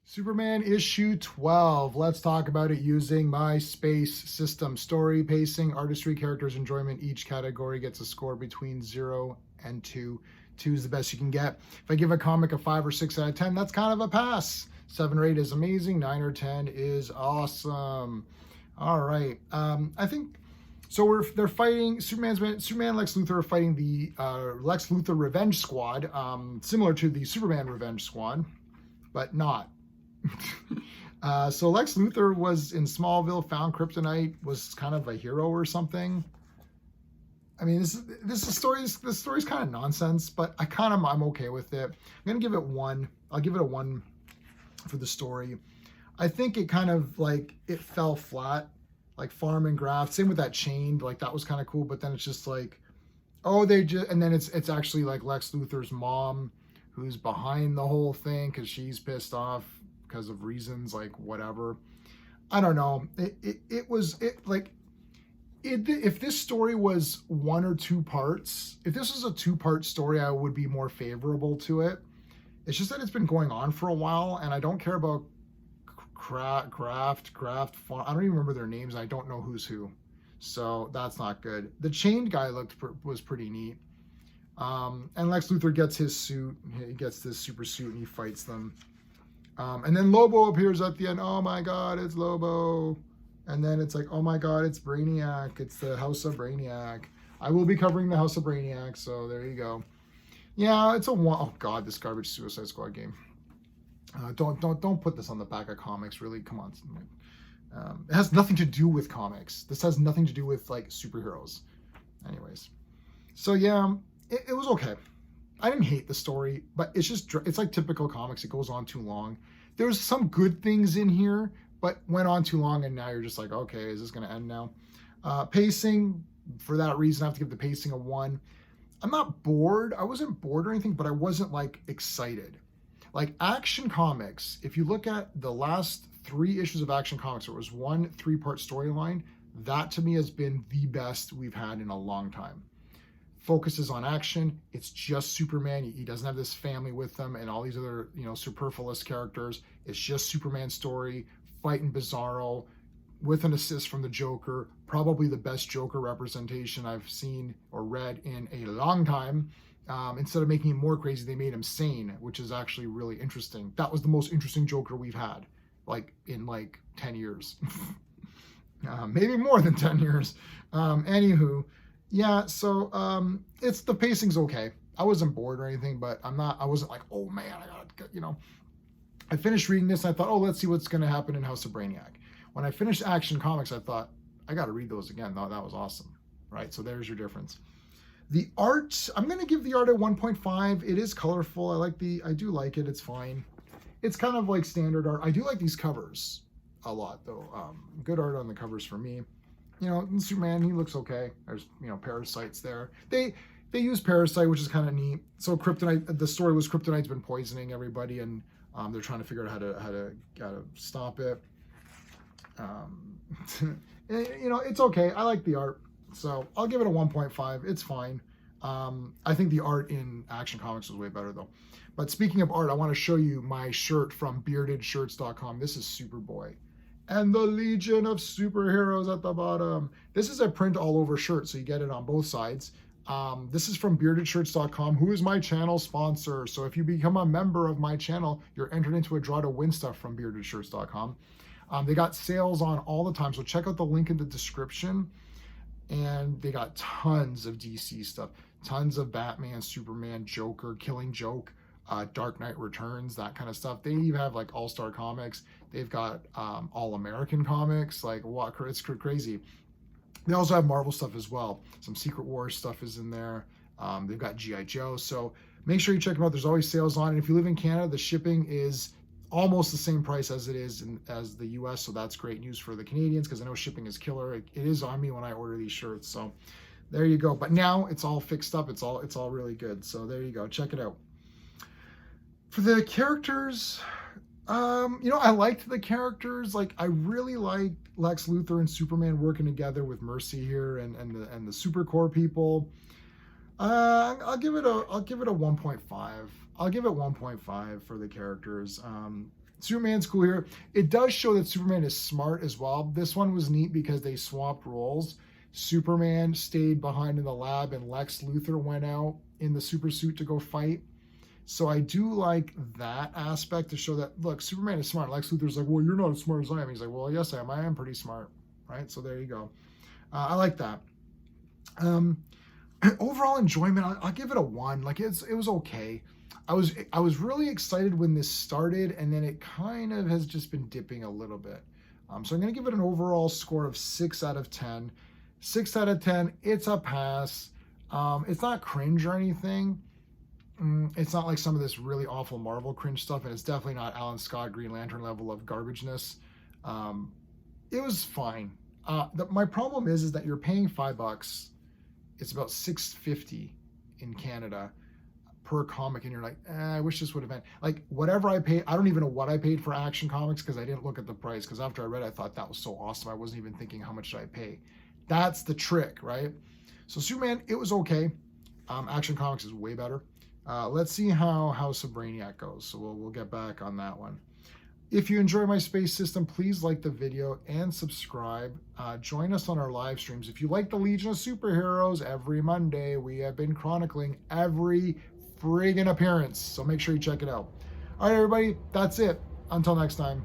Superman issue 12. Let's talk about it using my space system. Story, pacing, artistry, characters, enjoyment. Each category gets a score between 0 and 2. 2 is the best you can get. If I give a comic a 5 or 6 out of 10, that's kind of a pass. 7 or 8 is amazing. 9 or 10 is awesome. All right. I think so. They're fighting. Superman, Lex Luthor are fighting the Lex Luthor Revenge Squad, similar to the Superman Revenge Squad, but not. So Lex Luthor was in Smallville, found kryptonite, was kind of a hero or something. I mean, this story's kind of nonsense, but I'm okay with it. I'm gonna give it 1. I'll give it a 1 for the story. I think it kind of it fell flat, like Farm and Graft. Same with that Chained, like that was kind of cool, but then it's just like, oh, and then it's actually like Lex Luthor's mom who's behind the whole thing because she's pissed off because of reasons like whatever. I don't know. If this story was 1 or 2 parts, if this was a 2-part story, I would be more favorable to it. It's just that it's been going on for a while, and I don't care about Kraft Farm. I don't even remember their names. I don't know who's who, so that's not good. The Chained guy was pretty neat. And Lex Luthor gets his suit. He gets this super suit, and he fights them. And then Lobo appears at the end. Oh my God, it's Lobo. And then it's like, oh my God, it's Brainiac. It's the House of Brainiac. I will be covering the House of Brainiac, so there you go. Yeah, it's a 1. Oh God, this garbage Suicide Squad game. Don't put this on the back of comics. Really, come on. It has nothing to do with comics. This has nothing to do with like superheroes. Anyways, so yeah, it was okay. I didn't hate the story, but it's like typical comics. It goes on too long. There's some good things in here, but went on too long, and now you're just like, okay, is this going to end now? Pacing, for that reason, I have to give the pacing a 1. I'm not bored. I wasn't bored or anything, but I wasn't like excited. Like Action Comics, if you look at the last 3 issues of Action Comics, there was 1 3-part storyline. That to me has been the best we've had in a long time. Focuses on action. It's just Superman. He doesn't have this family with him and all these other, superfluous characters. It's just Superman's story, fighting Bizarro with an assist from the Joker. Probably the best Joker representation I've seen or read in a long time. Instead of making him more crazy, they made him sane, which is actually really interesting. That was the most interesting Joker we've had, in 10 years. Maybe more than 10 years. Anywho, yeah, so it's the pacing's okay. I wasn't bored or anything, but I wasn't like, oh man, I finished reading this and I thought, oh, let's see what's going to happen in House of Brainiac. When I finished Action Comics, I thought, I got to read those again. No, that was awesome, right? So there's your difference. The art, I'm going to give the art a 1.5. It is colorful. I do like it. It's fine. It's kind of like standard art. I do like these covers a lot, though. Good art on the covers for me. Superman, he looks okay. There's, parasites there. They use Parasite, which is kind of neat. So Kryptonite, the story was Kryptonite's been poisoning everybody, and they're trying to figure out how to stop it. It's okay. I like the art, so I'll give it a 1.5. It's fine. I think the art in Action Comics was way better though. But speaking of art, I want to show you my shirt from beardedshirts.com. This is Superboy and the Legion of Superheroes at the bottom. This is a print all over shirt, so you get it on both sides. This is from beardedshirts.com, who is my channel sponsor. So if you become a member of my channel, you're entered into a draw to win stuff from beardedshirts.com. They got sales on all the time, so check out the link in the description. And they got tons of DC stuff, tons of Batman, Superman, Joker, Killing Joke, Dark Knight Returns, that kind of stuff. They even have like All-Star Comics. They've got All-American Comics, like what? It's crazy. They also have Marvel stuff as well. Some Secret Wars stuff is in there. They've got G.I. Joe. So make sure you check them out. There's always sales on. And if you live in Canada, the shipping is almost the same price as it is as the US, so that's great news for the Canadians because I know shipping is killer. It is on me when I order these shirts, so there you go. But now it's all fixed up. It's all really good. So there you go. Check it out. For the characters, I liked the characters. Like I really like Lex Luthor and Superman working together with Mercy here and the Supercorp people. I'll give it a 1.5. I'll give it 1.5 for the characters. Superman's cool here. It does show that Superman is smart as well. This one was neat because they swapped roles. Superman stayed behind in the lab and Lex Luthor went out in the super suit to go fight. So I do like that aspect to show that, look, Superman is smart. Lex Luthor's like, well, you're not as smart as I am. He's like, well, yes, I am. I am pretty smart, right? So there you go. I like that. Overall enjoyment, I'll give it a 1. Like it was okay. I was really excited when this started, and then it kind of has just been dipping a little bit. So I'm going to give it an overall score of 6 out of 10. 6 out of 10. It's a pass. It's not cringe or anything. It's not like some of this really awful Marvel cringe stuff, and it's definitely not Alan Scott Green Lantern level of garbageness. It was fine. My problem is that you're paying $5. It's about $6.50 in Canada per comic, and you're like, I wish this would have been like whatever I paid. I don't even know what I paid for Action Comics because I didn't look at the price, because after I read it, I thought that was so awesome. I wasn't even thinking how much did I pay. That's the trick, right? So Superman, it was okay. Action Comics is way better. Let's see how House of Brainiac goes. So we'll get back on that one. If you enjoy my space system, please like the video and subscribe. Join us on our live streams. If you like the Legion of Superheroes, every Monday we have been chronicling every friggin' appearance. So make sure you check it out. All right, everybody, that's it. Until next time.